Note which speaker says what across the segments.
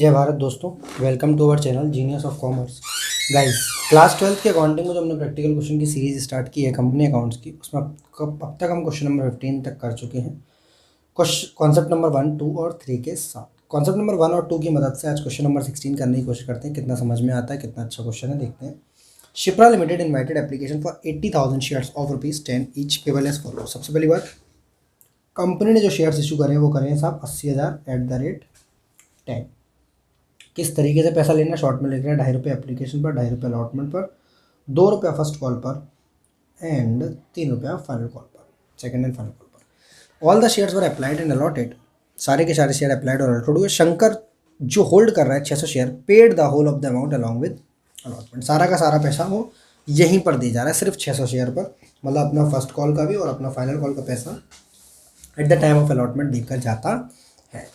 Speaker 1: जय भारत दोस्तों, welcome to our channel genius of commerce. Guys, class 12th के accounting में जो हमने प्रैक्टिकल क्वेश्चन की सीरीज स्टार्ट की है कंपनी अकाउंट्स की, उसमें अब तक हम क्वेश्चन नंबर 15 तक कर चुके हैं। कॉन्सेप्ट नंबर 1, 2 और 3 के साथ कॉन्सेप्ट नंबर 1 और 2 की मदद से आज क्वेश्चन नंबर 16 करने की कोशिश करते हैं। कितना समझ में आता है, कितना अच्छा क्वेश्चन है, देखते हैं। Shipra limited invited application for 80,000 shares of ₹10 each payable as follow. सबसे पहली बात, कंपनी ने जो शेयर्स इशू करे हैं वो करें साहब 80,000 @10। किस तरीके से पैसा लेना, शॉर्ट में लिख रहे हैं ₹2.5 एप्लीकेशन पर, ₹2.5 अलॉटमेंट पर, ₹2 फर्स्ट कॉल पर एंड ₹3 फाइनल कॉल पर, सेकंड एंड फाइनल कॉल पर। All the shares were applied and allotted. सारे के सारे शेयर अप्लाइड और अलॉटेड हुए। शंकर जो होल्ड कर रहा है 600 share, paid the whole of the amount along with allotment. सारा का सारा पैसा वो यहीं पर दे जा रहा है, सिर्फ 600 शेयर पर, मतलब अपना फर्स्ट कॉल का भी और अपना फाइनल कॉल का पैसा at the time of allotment देकर जाता है।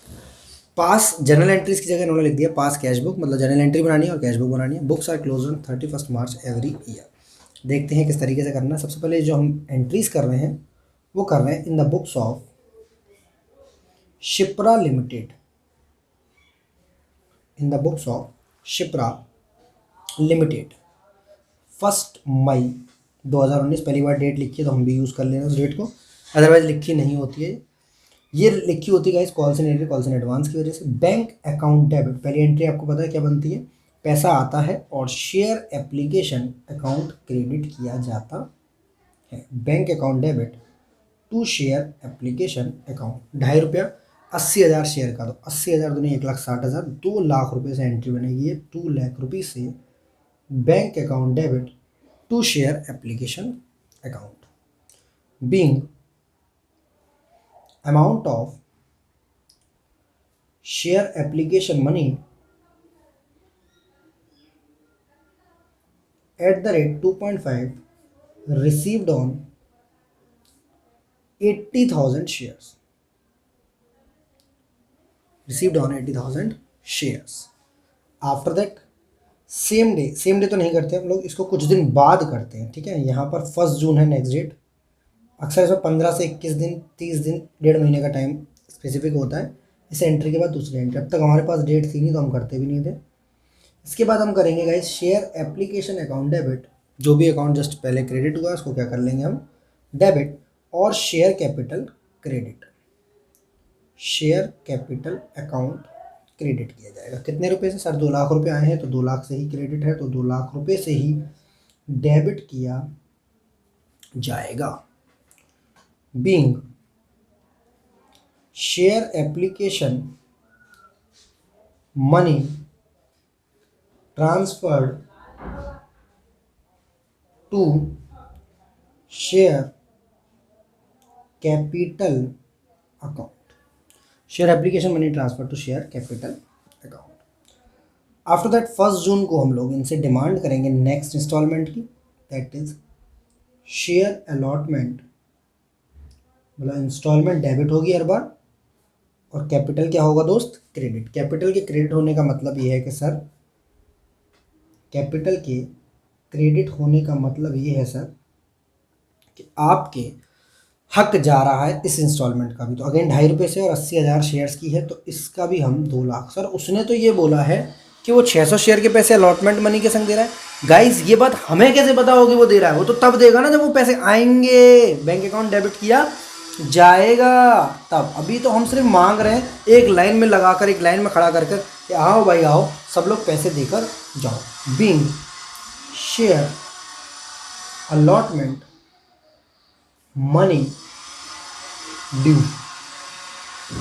Speaker 1: पास जनरल एंट्रीज की जगह इन्होंने लिख दिया पास कैश बुक, मतलब जनरल एंट्री बनानी है और कैश बुक बनानी है। Books are close on 31 March every year. देखते हैं किस तरीके से करना है। सबसे पहले जो हम एंट्रीज कर रहे हैं वो कर रहे हैं इन the books of Shipra limited, in the books of Shipra limited 1 मई 2019। पहली बार डेट लिखी है तो हम भी यूज़ कर लेना उस डेट को, अदरवाइज लिखी नहीं होती है। ये लिखी होती है गाइस कॉल्स इन एडवांस की वजह से। बैंक अकाउंट डेबिट, पहली एंट्री आपको पता है क्या बनती है, पैसा आता है और शेयर एप्लीकेशन अकाउंट क्रेडिट किया जाता है। Bank account debit to share application account. ₹2.5 80,000 share का, तो 80,000 दूनी 1,60,000, 2 लाख रुपये से एंट्री बनेगी है। 2 लाख रुपये से bank account debit to share application account being amount of share application money at the rate 2.5 received on 80,000 shares, received on 80,000 shares after that same day तो नहीं करते हम लोग, इसको कुछ दिन बाद करते हैं। ठीक है, यहाँ पर 1 जून है नेक्स्ट डेट। अक्सर इसमें 15 से 21 दिन, 30 दिन, 1.5 महीने का टाइम स्पेसिफिक होता है। इस एंट्री के बाद दूसरी एंट्री, अब तक हमारे पास डेट थी नहीं तो हम करते भी नहीं थे। इसके बाद हम करेंगे guys share application account debit. जो भी अकाउंट जस्ट पहले क्रेडिट हुआ उसको क्या कर लेंगे हम, डेबिट, और share capital credit, share capital account credit किया जाएगा। कितने रुपए से सर? 2 लाख रुपए आए हैं तो 2 लाख से ही क्रेडिट है, तो 2 लाख रुपए से ही डेबिट किया जाएगा। being share application money transferred to share capital account, share application money transferred to share capital account। After that 1 जून को हम लोग इनसे डिमांड करेंगे नेक्स्ट इंस्टॉलमेंट की, दैट इज शेयर अलॉटमेंट, मतलब इंस्टॉलमेंट डेबिट होगी हर बार, और कैपिटल क्या होगा दोस्त, क्रेडिट। कैपिटल के क्रेडिट होने का मतलब ये है कि सर, कैपिटल के क्रेडिट होने का मतलब ये है सर कि आपके हक जा रहा है इस इंस्टॉलमेंट का भी। तो अगेन ₹2.5 से, और 80,000 शेयर्स की है तो इसका भी हम 2 लाख। सर उसने तो ये बोला है कि वो 600 शेयर के पैसे अलॉटमेंट मनी के संग दे रहा है। गाइस ये बात हमें कैसे पता होगी वो दे रहा है? वो तो तब देगा ना जब वो पैसे आएंगे, बैंक अकाउंट डेबिट किया जाएगा तब। अभी तो हम सिर्फ मांग रहे हैं, एक लाइन में लगाकर, एक लाइन में खड़ा कर कर कि आओ भाई आओ, सब लोग पैसे देकर जाओ। Being share allotment money due,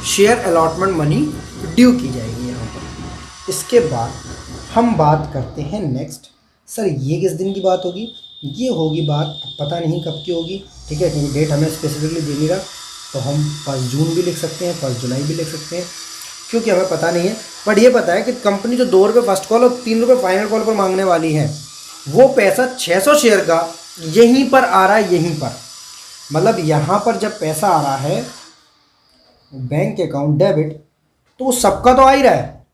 Speaker 1: share allotment money due की जाएगी यहाँ पर। इसके बाद हम बात करते हैं नेक्स्ट। सर ये किस दिन की बात होगी? ये होगी बात, अब पता नहीं कब की होगी, ठीक है, क्योंकि डेट हमें स्पेसिफिकली दे नहीं रहा, तो हम 1 जून भी लिख सकते हैं, 1 जुलाई भी लिख सकते हैं, क्योंकि हमें पता नहीं है। बट ये पता है कि कंपनी जो ₹2 फर्स्ट कॉल और ₹3 फाइनल कॉल पर मांगने वाली है, वो पैसा 600 शेयर का यहीं पर आ रहा है, यहीं पर, मतलब यहाँ पर जब पैसा आ रहा है बैंक अकाउंट डेबिट, तो वो सबका तो आ ही रहा है,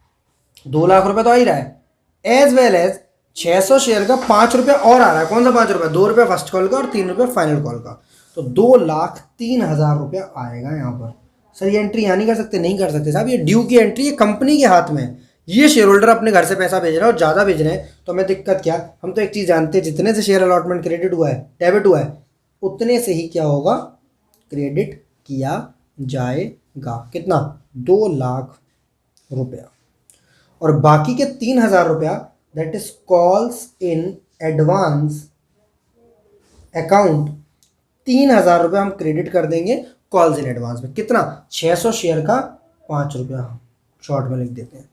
Speaker 1: 2 लाख रुपये तो आ ही रहा है, एज वेल एज 600 शेयर का ₹5 और आ रहा है। कौन सा ₹5? ₹2 फर्स्ट कॉल का और ₹3 फाइनल कॉल का, तो 2,03,000 रुपया आएगा यहाँ पर। सर ये एंट्री यहाँ नहीं कर सकते? नहीं कर सकते साहब, ये ड्यू की एंट्री है, कंपनी के हाथ में। ये शेयर होल्डर अपने घर से पैसा भेज रहा है और ज़्यादा भेज रहे हैं, तो हमें दिक्कत क्या? हम तो एक चीज़ जानते हैं, जितने से शेयर अलॉटमेंट क्रेडिट हुआ है, डेबिट हुआ है, उतने से ही क्या होगा? क्रेडिट किया जाएगा। कितना? 2 लाख रुपया। और बाकी के 3,000 रुपया that is calls in advance account, 3,000 रुपया हम क्रेडिट कर देंगे कॉल्स इन एडवांस में। कितना? 600 शेयर का 5 रुपया, शॉर्ट में लिख देते हैं,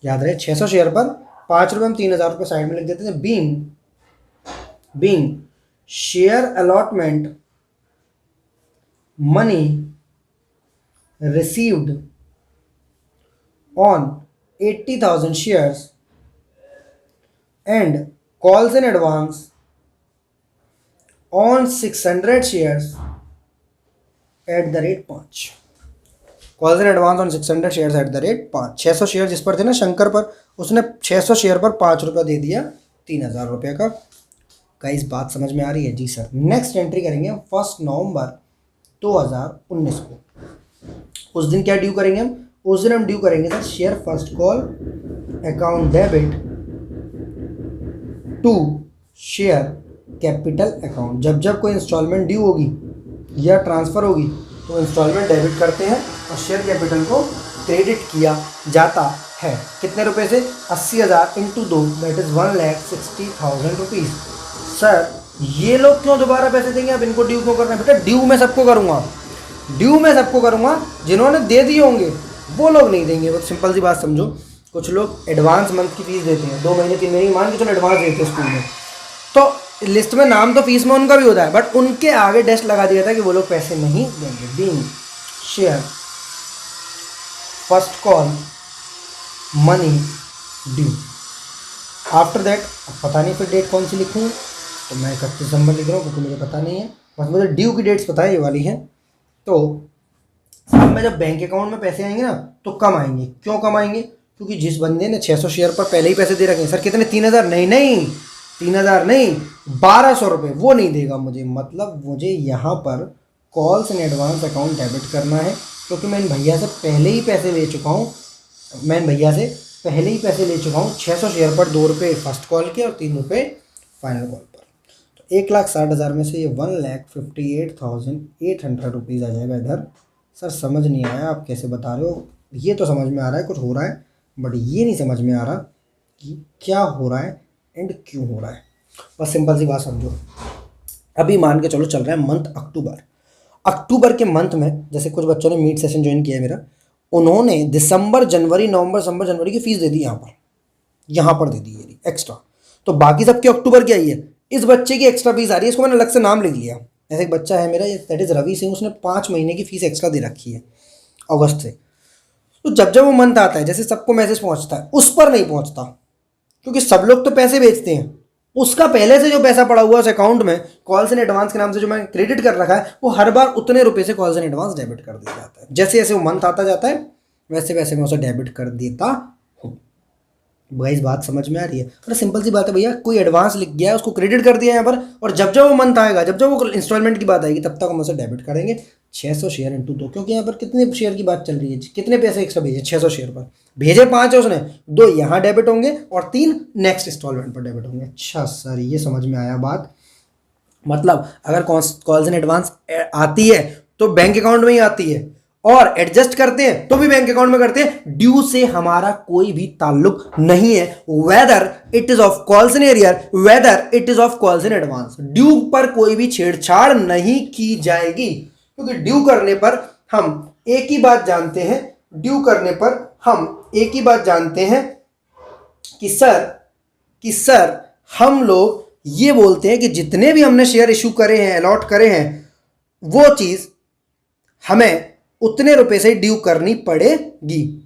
Speaker 1: याद रहे 600 शेयर पर 5 रुपये, हम 3,000 रुपये साइड में लिख देते हैं। Being share allotment money received on 80,000 shares and calls in advance on 600 shares at the rate 5। Calls in advance on 600 shares at the rate 5। 600 share जिस पर थे ना शंकर पर, उसने 600 शेयर पर 5 रुपया दे दिया 3,000 रुपये का। गाइस बात समझ में आ रही है? जी सर। नेक्स्ट एंट्री करेंगे हम 1 नवंबर 2019 को। उस दिन क्या ड्यू करेंगे हम? उस दिन हम ड्यू करेंगे sir share first call account debit to share capital account. जब जब कोई इंस्टॉलमेंट ड्यू होगी या ट्रांसफ़र होगी तो इंस्टॉलमेंट डेबिट करते हैं और शेयर कैपिटल को क्रेडिट किया जाता है। कितने रुपए से? 80,000 into 2 that is 1,60,000 rupees. Sir ये लोग क्यों दोबारा पैसे देंगे? अब इनको ड्यू क्यों करना है? बेटा ड्यू मैं सबको करूँगा, ड्यू मैं सबको करूँगा, जिन्होंने दे दिए होंगे वो लोग नहीं देंगे। बहुत सिंपल सी बात समझो। कुछ लोग एडवांस मंथ की फीस देते हैं, 2 महीने 3 महीने मान के चलो एडवांस देते हैं स्कूल में, तो लिस्ट में नाम तो फीस में उनका भी होता है, बट उनके आगे डेस्ट लगा दिया था कि वो लोग पैसे नहीं देंगे। Being share first call money due. After that पता नहीं फिर डेट कौन सी लिखूँ, तो मैं 31 दिसंबर लिख रहा हूँ क्योंकि मुझे पता नहीं है, बस मुझे ड्यू की डेट्स पता है, ये वाली हैं। तो अब मैं जब बैंक अकाउंट में पैसे आएंगे ना तो कम आएंगे। क्यों कम आएंगे? क्योंकि जिस बंदे ने 600 शेयर पर पहले ही पैसे दे रखे हैं, सर कितने? 3,000? नहीं 3,000 नहीं, 1,200 रुपये, वो नहीं देगा मुझे। मतलब मुझे यहाँ पर calls in advance account debit करना है, क्योंकि मैं इन भैया से पहले ही पैसे ले चुका हूँ। 600 शेयर पर 2 रुपये फर्स्ट कॉल के और 3 रुपये फाइनल कॉल पर। तो 1,60,000 में से ये 1,58,800 रुपीज़ आ जाएगा इधर। सर समझ नहीं आया आप कैसे बता रहे हो? ये तो समझ में आ रहा है कुछ हो रहा है, बट ये नहीं समझ में आ रहा कि क्या हो रहा है एंड क्यों हो रहा है। बस सिंपल सी बात समझो। अभी मान के चलो चल रहा है मंथ अक्टूबर के मंथ में, जैसे कुछ बच्चों ने मीट सेशन ज्वाइन किया है मेरा, उन्होंने दिसंबर जनवरी नवंबर दिसंबर जनवरी की फीस दे दी, यहाँ पर दे दी है एक्स्ट्रा। तो बाकी सबके अक्टूबर की आई है, इस बच्चे की एक्स्ट्रा फीस आ रही है, इसको मैंने अलग से नाम लिख लिया। ऐसे एक बच्चा है मेरा, दैट इज़ रवि सिंह, उसने 5 महीने की फीस एक्स्ट्रा दे रखी है अगस्त से। तो जब जब वो मंथ आता है, जैसे सबको मैसेज पहुंचता है, उस पर नहीं पहुंचता, क्योंकि सब लोग तो पैसे भेजते हैं। उसका पहले से जो पैसा पड़ा हुआ है उस अकाउंट में कॉल्स इन एडवांस के नाम से जो मैं क्रेडिट कर रखा है, वो हर बार उतने रुपए से कॉल्स इन एडवांस डेबिट कर दिया जाता है। जैसे जैसे वो मंथ आता जाता है वैसे वैसे मैं उसे डेबिट कर देता हूँ। भाई बात समझ में आ रही है? अरे सिंपल सी बात है भैया, कोई एडवांस लिख गया है उसको क्रेडिट कर दिया यहाँ पर, और जब जब वो मंथ आएगा, जब जब वो इंस्टॉलमेंट की बात आएगी, तब तक हम उसे डेबिट करेंगे। 600 शेयर इंटू 2, क्योंकि यहाँ पर कितने शेयर की बात चल रही है, कितने पैसे एक्स्ट्रा भेजे? 600 शेयर पर भेजे 5 है उसने, 2 यहाँ डेबिट होंगे और 3 नेक्स्ट इंस्टॉलमेंट पर डेबिट होंगे। अच्छा सर ये समझ में आया बात। मतलब अगर कॉल्स इन एडवांस आती है तो बैंक अकाउंट में ही आती है, और एडजस्ट करते हैं तो भी बैंक अकाउंट में करते हैं। ड्यू से हमारा कोई भी ताल्लुक नहीं है, whether it is of calls in arrear, whether it is of calls in advance. Due पर कोई भी छेड़छाड़ नहीं की जाएगी, क्योंकि ड्यू करने पर हम एक ही बात जानते हैं, कि सर हम लोग ये बोलते हैं कि जितने भी हमने शेयर इशू करे हैं, अलॉट करे हैं, वो चीज हमें उतने रुपए से ड्यू करनी पड़ेगी।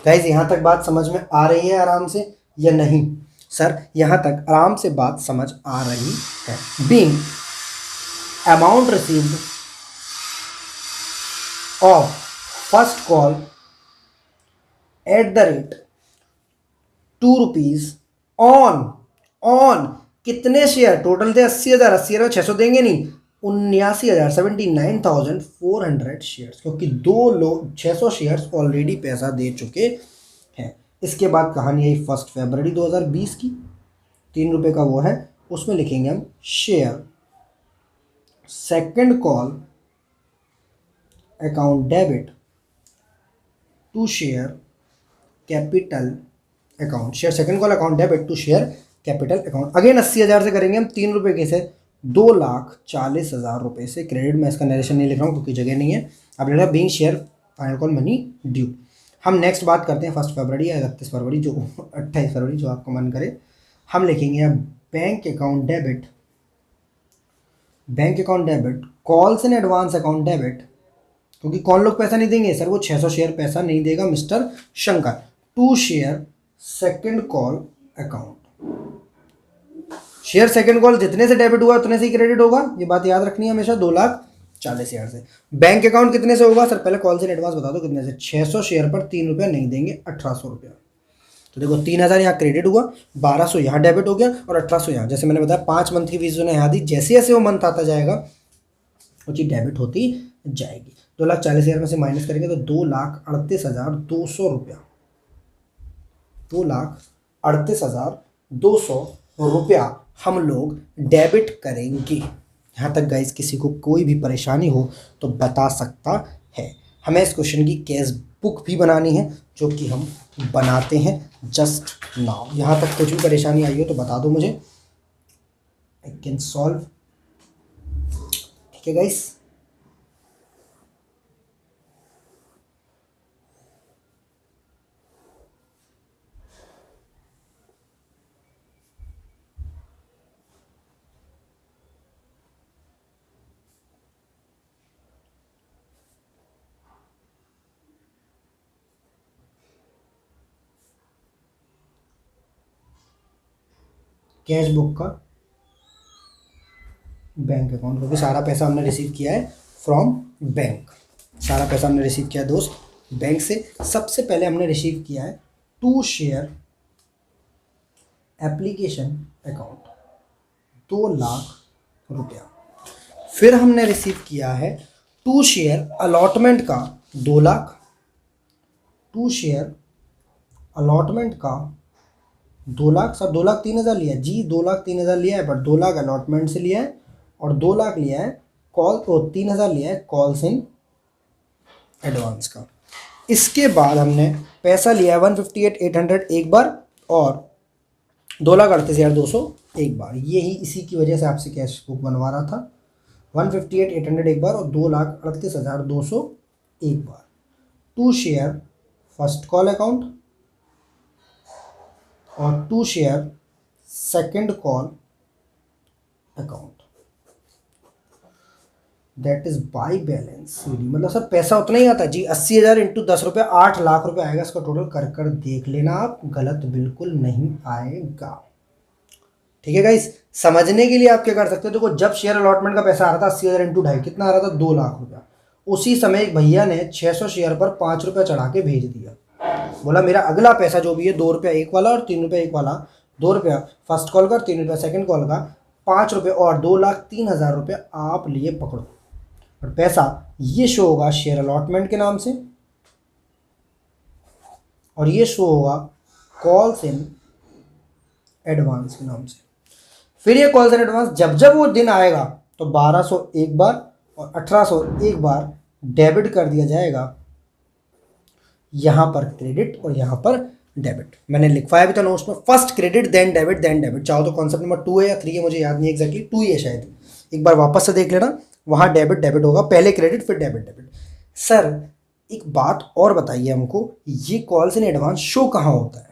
Speaker 1: गाइस यहां तक बात समझ में आ रही है आराम से या नहीं? सर यहां तक आराम से बात समझ आ रही है। Being amount received of first call at the rate 2 rupees on कितने शेयर? टोटल थे 80,000, 600 देंगे नहीं, 79,000 79,400 शेयर्स, क्योंकि 600 शेयर्स ऑलरेडी पैसा दे चुके हैं। इसके बाद कहानी आई 1 फरवरी 2020 की, 3 रुपये का वो है, उसमें लिखेंगे हम share second call account debit to share capital account, share second call account debit to share capital account. Again 80,000 से करेंगे हम, 3 रुपये के से 2,40,000 रुपये से क्रेडिट। मैं इसका नरेशन नहीं लिख रहा हूँ क्योंकि जगह नहीं है। अब लिख रहा being share final call money due. हम नेक्स्ट बात करते हैं 1 फरवरी या 31 फरवरी, जो 28 फरवरी, जो आपका मन करे। हम लिखेंगे अब bank account debit calls in advance account debit, क्योंकि कौन लोग पैसा नहीं देंगे सर, वो 600 शेयर पैसा नहीं देगा mister Shankar, to share second call account. Share second call जितने से डेबिट हुआ उतने से ही क्रेडिट होगा, ये बात याद रखनी है हमेशा। 2,40,000 से। बैंक अकाउंट कितने से होगा सर, पहले कॉल से एडवांस बता दो कितने से। 600 शेयर पर 3 रुपया नहीं देंगे, 1,800 रुपया। तो देखो 3,000 यहाँ क्रेडिट हुआ, 1,200 यहाँ डेबिट हो गया और 1,800 यहाँ। जैसे मैंने बताया 5 मंथ की फीस उन्हें यहाँ दी, जैसे जैसे वो मंथ आता जाएगा वो चीज़ डेबिट होती जाएगी। 2,40,000 में से माइनस करेंगे तो 2,38,200 रुपया, 2,38,200 रुपया हम लोग डेबिट करेंगे। यहाँ तक गाइस किसी को कोई भी परेशानी हो तो बता सकता है। हमें इस क्वेश्चन की केस बुक भी बनानी है, जो कि हम बनाते हैं जस्ट नाउ। यहाँ तक कुछ भी परेशानी आई हो तो बता दो मुझे, आई कैन सॉल्व। ठीक है गाइस, कैश बुक का बैंक अकाउंट, क्योंकि सारा पैसा हमने रिसीव किया है फ्रॉम बैंक। सारा पैसा हमने रिसीव किया है दोस्त बैंक से। सबसे पहले हमने रिसीव किया है to share application account, 2 lakh रुपया। फिर हमने रिसीव किया है टू शेयर अलॉटमेंट का 2 लाख, टू शेयर अलॉटमेंट का 2 लाख। सर 2,03,000 लिया है जी, 2,03,000 लिया है, बट 2 लाख अलॉटमेंट से लिया है और 2 लाख लिया है कॉल, तो 3,000 लिया है कॉल्स इन एडवांस का। इसके बाद हमने पैसा लिया है 158,800 एक बार और 2,38,200 एक बार। यही इसी की वजह से आपसे कैश बुक बनवा रहा था। 158,800 एक बार और 2,38,200 एक बार। To share first call account और to share second call account, that is by balance CD. मतलब सर पैसा उतना ही आता है जी, 80,000 इंटू 10 रुपये 8 लाख रुपए आएगा। इसका टोटल कर कर देख लेना आप, गलत बिल्कुल नहीं आएगा। ठीक है गाइस, समझने के लिए आप क्या कर सकते हो, देखो जब शेयर अलॉटमेंट का पैसा आ रहा था 80,000 इंटू 2.5 कितना आ रहा था, 2 लाख रुपया। उसी समय एक भैया ने 600 शेयर पर 5 रुपया चढ़ा के भेज दिया, बोला मेरा अगला पैसा जो भी है 2 रुपया एक वाला और 3 रुपया एक वाला, 2 रुपया फर्स्ट कॉल का, 3 रुपया सेकंड कॉल का, 5 रुपये और 2,03,000 रुपया आप लिए पकड़ो। और पैसा ये शो होगा शेयर अलॉटमेंट के नाम से और ये शो होगा कॉल्स इन एडवांस के नाम से। फिर ये कॉल्स इन एडवांस जब जब वो दिन आएगा तो 1,200 एक बार और 1,800 एक बार डेबिट कर दिया जाएगा, यहाँ पर क्रेडिट और यहाँ पर डेबिट। मैंने लिखवाया भी था नोट्स में, first credit then debit then debit. चाहो तो कॉन्सेप्ट नंबर 2 है या 3 है, मुझे याद नहीं एग्जैक्टली, 2 ही है शायद, एक बार वापस से देख लेना। वहाँ डेबिट डेबिट होगा, पहले क्रेडिट फिर डेबिट डेबिट। सर एक बात और बताइए हमको, ये कॉल्स इन एडवांस शो कहाँ होता है?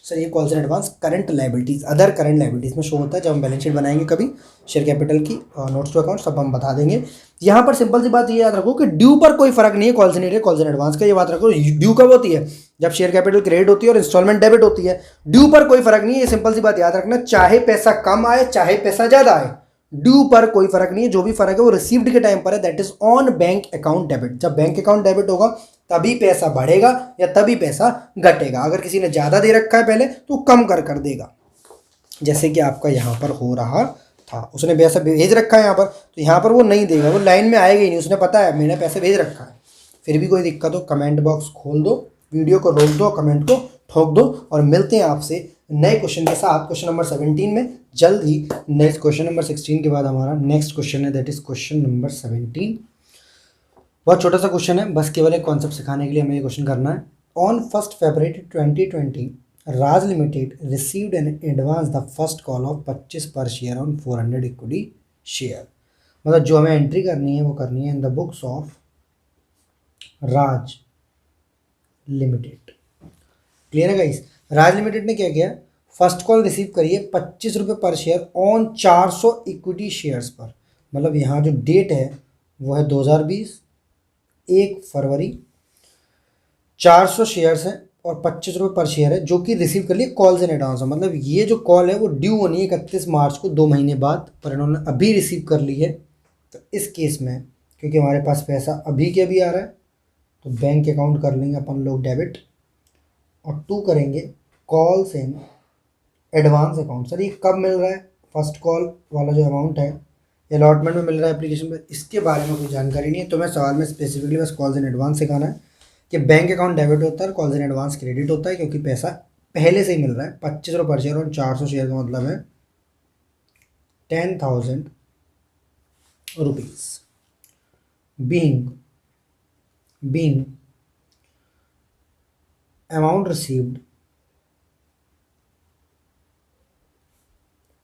Speaker 1: सर ये calls in advance current liabilities, other current liabilities में शो होता है। जब हम बैलेंस शीट बनाएंगे कभी शेयर कैपिटल की नोट्स टू अकाउंट, सब हम बता देंगे। यहाँ पर सिंपल सी बात ये याद रखो कि ड्यू पर कोई फर्क नहीं है कॉल्स इन एडवांस का, ये बात रखो। ड्यू कब होती है? जब शेयर कैपिटल क्रेडिट होती है और इंस्टॉलमेंट डेबिट होती है। ड्यू पर कोई फर्क नहीं है, ये सिंपल सी बात याद रखना, चाहे पैसा कम आए चाहे पैसा ज़्यादा आए, ड्यू पर कोई फर्क नहीं है। जो भी फर्क है वो रिसीव्ड के टाइम पर है, that is on bank account debit. जब बैंक अकाउंट डेबिट होगा तभी पैसा बढ़ेगा या तभी पैसा घटेगा। अगर किसी ने ज़्यादा दे रखा है पहले तो कम कर देगा, जैसे कि आपका यहाँ पर हो रहा था। हाँ, उसने पैसा भेज रखा है यहाँ पर, तो यहाँ पर वो नहीं देगा, वो लाइन में आएगा ही नहीं, उसने पता है मैंने पैसे भेज रखा है। फिर भी कोई दिक्कत हो कमेंट बॉक्स खोल दो, वीडियो को रोक दो, कमेंट को ठोक दो, और मिलते हैं आपसे नए क्वेश्चन के साथ क्वेश्चन नंबर 17 में जल्द ही। नेक्स्ट क्वेश्चन नंबर 16 के बाद हमारा नेक्स्ट क्वेश्चन है, दैट इज क्वेश्चन नंबर 17। बहुत छोटा सा क्वेश्चन है, बस केवल एक कॉन्सेप्ट सिखाने के लिए हमें ये क्वेश्चन करना है। On 1 February 2020 Raj limited received an advance the first call of 25 पर शेयर ऑन 400 इक्विटी शेयर। मतलब जो हमें एंट्री करनी है वो करनी है इन the books of Raj limited. Clear है गाइस? राज लिमिटेड ने क्या किया, फर्स्ट कॉल रिसीव करिए 25 रुपये per share on 400 equity shares पर। मतलब यहाँ जो डेट है वो है 2020 1 फरवरी, 400 शेयर्स हैं और 25 रुपये पर शेयर है, जो कि रिसीव कर लिए कॉल्स इन एडवांस। मतलब ये जो कॉल है वो ड्यू होनी है 31 मार्च को, 2 महीने बाद, पर इन्होंने अभी रिसीव कर ली है। तो इस केस में क्योंकि हमारे पास पैसा अभी के अभी आ रहा है, तो बैंक अकाउंट कर लेंगे अपन लोग डेबिट, और 2 करेंगे calls in advance account. Sir ये कब मिल रहा है? फर्स्ट कॉल वाला जो अमाउंट है अलॉटमेंट में मिल रहा है एप्लीकेशन में, इसके बारे में कोई जानकारी नहीं है। तो मैं सवाल में स्पेसिफिकली बस कॉल्स इन एडवांस सिखाना है कि बैंक अकाउंट डेबिट होता है, कॉल्स इन एडवांस क्रेडिट होता है, क्योंकि पैसा पहले से ही मिल रहा है। 25 रुपये पर शेयर और 400 शेयर का मतलब है 10,000 rupees being amount received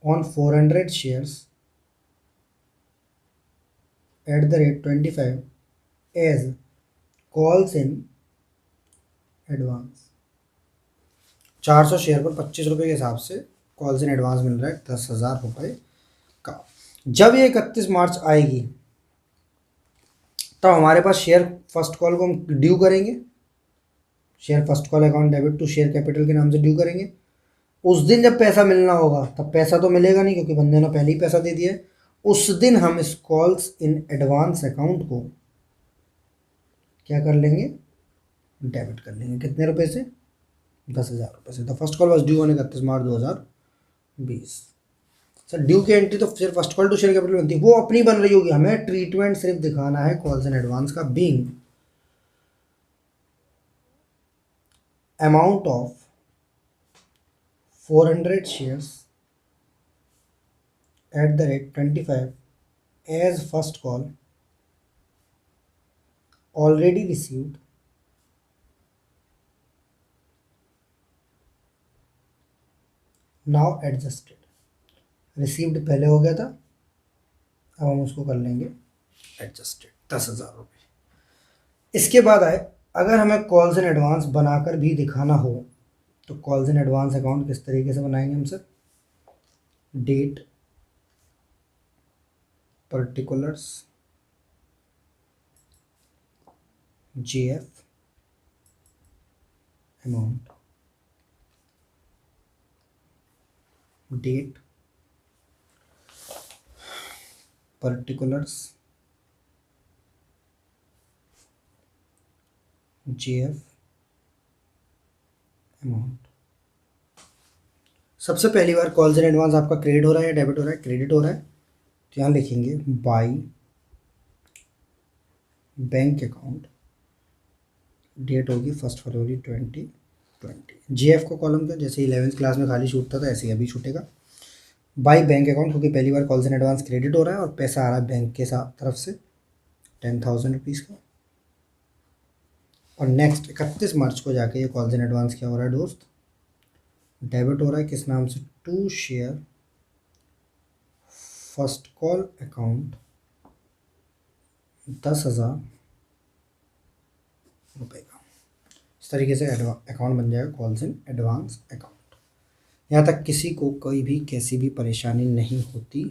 Speaker 1: on 400 shares at the rate 25 as calls in advance। 400 share पर 25 रुपये के हिसाब से कॉल्स इन एडवांस मिल रहा है 10,000 रुपये का। जब ये 31 मार्च आएगी तब हमारे पास शेयर फर्स्ट कॉल को हम ड्यू करेंगे, share first call account debit to share capital के नाम से ड्यू करेंगे। उस दिन जब पैसा मिलना होगा तब पैसा तो मिलेगा नहीं, क्योंकि बंदे ने पहले ही पैसा दे दिया है। उस दिन हम इस कॉल्स इन एडवांस अकाउंट को क्या कर लेंगे, डेबिट कर लेंगे। कितने रुपए से? 10,000 रुपये से। The first call was due on 31 March 2020। Sir due की एंट्री तो सिर्फ first call to share capital बनती है, वो अपनी बन रही होगी, हमें ट्रीटमेंट सिर्फ दिखाना है कॉल्स इन एडवांस का। Being amount of 400 shares at the rate 25 as first call already received now adjusted। Received पहले हो गया था, अब हम उसको कर लेंगे एडजस्टेड 10,000 रुपये। इसके बाद आए, अगर हमें कॉल्स इन एडवांस बनाकर भी दिखाना हो तो कॉल्स इन एडवांस अकाउंट किस तरीके से बनाएंगे हम sir? Date, particulars, JF, amount. Date, particulars, JF, amount. सबसे पहली बार कॉल्स इन एडवांस आपका क्रेडिट हो रहा है या डेबिट हो रहा है? क्रेडिट हो रहा है, तो यहाँ लिखेंगे बाय बैंक अकाउंट, डेट होगी 1 फरवरी 2020। जीएफ को कॉलम का जैसे 11th क्लास में खाली छूटता था ऐसे ही अभी छूटेगा। बाय बैंक अकाउंट, क्योंकि पहली बार कॉल्स इन एडवांस क्रेडिट हो रहा है और पैसा आ रहा है बैंक के साथ तरफ से 10,000 रुपीज़ का। और नेक्स्ट 31 मार्च को जाके ये कॉल्स इन एडवांस क्या हो रहा है दोस्त? डेबिट हो रहा है। किस नाम से? To share first call account 10,000 रुपये का। इस तरीके से अकाउंट बन जाएगा कॉल्स इन एडवांस अकाउंट। यहाँ तक किसी को कोई भी कैसी भी परेशानी नहीं होती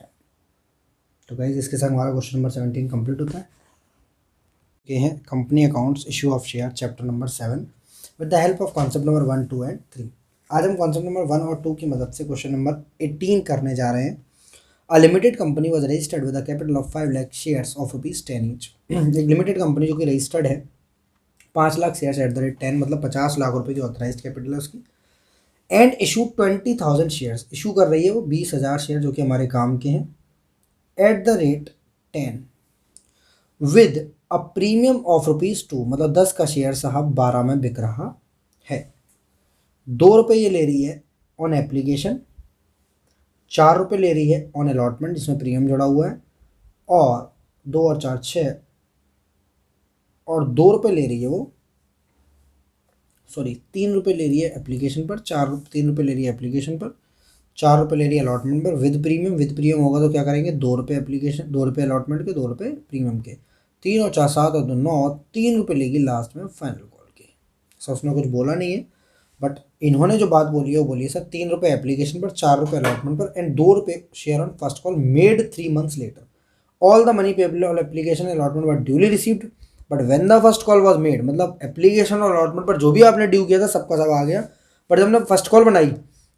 Speaker 1: है। तो गाइस इसके साथ हमारा क्वेश्चन नंबर 17 कंप्लीट होता है। ये हैं company accounts, issue of share, chapter number 7 with the help of concept number 1, 2 and 3। आज हम कॉन्सेप्ट नंबर 1 और 2 की मदद से क्वेश्चन नंबर 18 करने जा रहे हैं। A limited company was registered with a capital of 5 lakh shares of ₹10 each. एक लिमिटेड कंपनी जो कि रजिस्टर्ड है 5 lakh shares at the rate 10, मतलब 50 लाख रुपये की ऑथराइज कैपिटल है उसकी, एंड इशू 20,000 शेयर्स, इशू कर रही है वो 20,000 शेयर जो कि हमारे काम के हैं, eight the rate 10 with a premium of ₹2, मतलब 10 का शेयर साहब 12 में बिक रहा है। ₹2 ये ले रही है ऑन एप्लीकेशन, ₹4 ले रही है ऑन अलॉटमेंट जिसमें प्रीमियम जुड़ा हुआ है, और 2 और 4 6, और ₹2 ले रही है वो, सॉरी ₹3 ले रही है एप्लीकेशन पर, ₹3 ले रही है एप्लीकेशन पर, ₹4 ले रही है अलॉटमेंट पर विद प्रीमियम। विद प्रीमियम होगा तो क्या करेंगे, ₹2 एप्लीकेशन, ₹2 अलॉटमेंट के, ₹2 प्रीमियम के, 3 और 4 7 और 2 9, ₹3 लेगी लास्ट में फाइनल कॉल के। सर उसने कुछ बोला नहीं है, बट इन्होंने जो बात बोली है वो बोली है सर ₹3 एप्लीकेशन पर, ₹4 अलॉटमेंट पर, and ₹2 share on first call made 3 months later. All the money payable on application allotment were duly received but when the first call was made, मतलब एप्लीकेशन और अलॉटमेंट पर जो भी आपने ड्यू किया था सबका सब आ गया, बट जब हमने फर्स्ट कॉल बनाई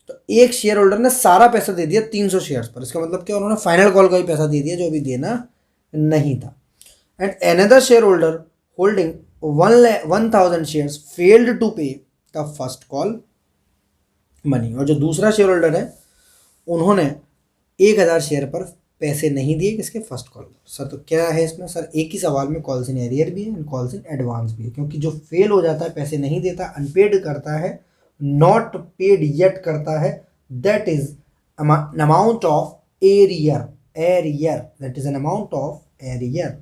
Speaker 1: तो एक शेयर होल्डर ने सारा पैसा दे दिया 300 शेयर्स पर। इसका मतलब क्या, उन्होंने फाइनल कॉल का ही पैसा दे दिया जो अभी देना नहीं था। And another shareholder holding 1,000 shares failed to pay the first call money, और जो दूसरा शेयर होल्डर है उन्होंने 1,000 शेयर पर पैसे नहीं दिए किसके, फर्स्ट कॉल। सर तो क्या है इसमें, सर एक ही सवाल में कॉल्स इन एरियर भी है एंड कॉल्स इन एडवांस भी है, क्योंकि जो फेल हो जाता है, पैसे नहीं देता, अनपेड करता है, नॉट पेड येट करता है, that is an amount of arrear, arrear that is an amount of arrear.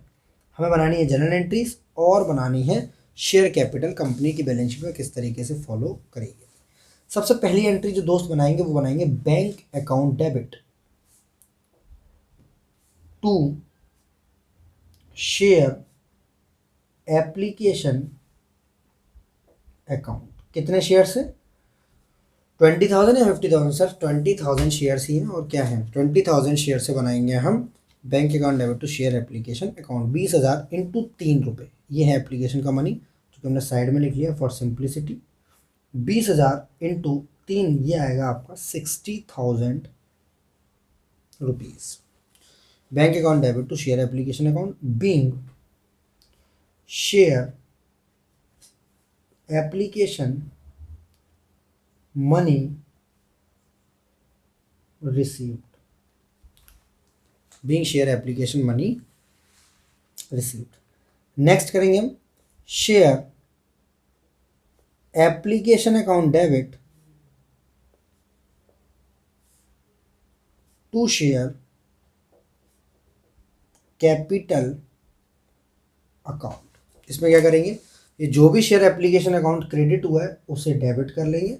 Speaker 1: हमें बनानी है जनरल एंट्रीज और बनानी है शेयर कैपिटल कंपनी की बैलेंस शीट में किस तरीके से फॉलो करेंगे। सबसे पहली एंट्री जो दोस्त बनाएंगे वो बनाएंगे bank account debit to share application account. कितने शेयर से, 20,000 या 50,000? सर 20,000 शेयर्स ही हैं, और क्या है, 20,000 शेयर से बनाएंगे हम bank account debit to share application account. 20,000 into ₹3, ये है एप्लीकेशन का मनी जो कि हमने साइड में लिख लिया फॉर सिंप्लिसिटी। 20,000 इंटू 3 ये आएगा आपका ₹60,000। Bank account debit to share application account being share application money received, being share application money received. Next करेंगे हम share application account debit to share capital account. इसमें क्या करेंगे, ये जो भी शेयर एप्लीकेशन अकाउंट क्रेडिट हुआ है उसे डेबिट कर लेंगे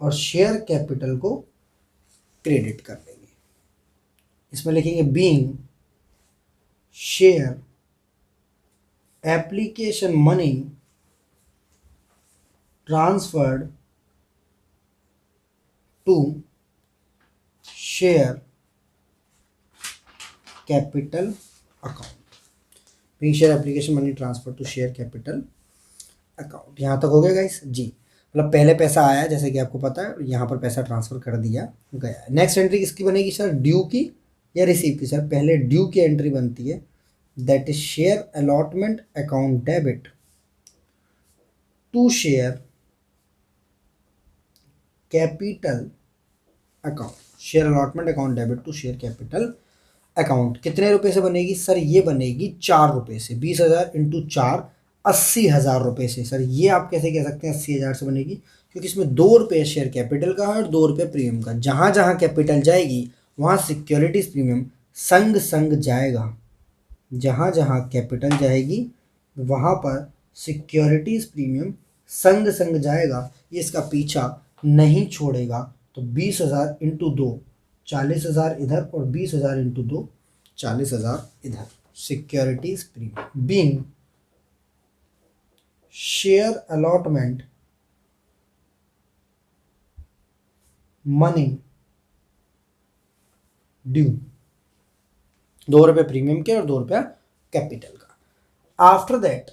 Speaker 1: और शेयर कैपिटल को क्रेडिट कर लेंगे। इसमें लिखेंगे being share application money transferred to share capital account, being share application money transfer to share capital account. यहाँ तक हो गया गाइस जी, मतलब पहले पैसा आया जैसे कि आपको पता है, यहाँ पर पैसा ट्रांसफर कर दिया गया। नेक्स्ट एंट्री किसकी बनेगी सर, ड्यू की या रिसीव की? सर पहले ड्यू की एंट्री बनती है, that is share allotment account debit to share capital account, share allotment account debit to share capital account. कितने रुपए से बनेगी सर, ये बनेगी ₹4 से। 20,000 इंटू 4 ₹80,000 से। सर ये आप कैसे कह सकते हैं 80,000 से बनेगी, क्योंकि इसमें ₹2 शेयर कैपिटल का है और ₹2 प्रीमियम का। जहाँ जहाँ कैपिटल जाएगी वहाँ सिक्योरिटीज प्रीमियम संग संग जाएगा, जहाँ जहाँ कैपिटल जाएगी वहाँ पर सिक्योरिटीज प्रीमियम संग संग जाएगा, ये इसका पीछा नहीं छोड़ेगा। तो 20,000 इंटू 2 40,000 इधर और 20,000 इंटू 2 40,000 इधर। Securities premium being share allotment money due, ₹2 premium के और ₹2 कैपिटल का। आफ्टर दैट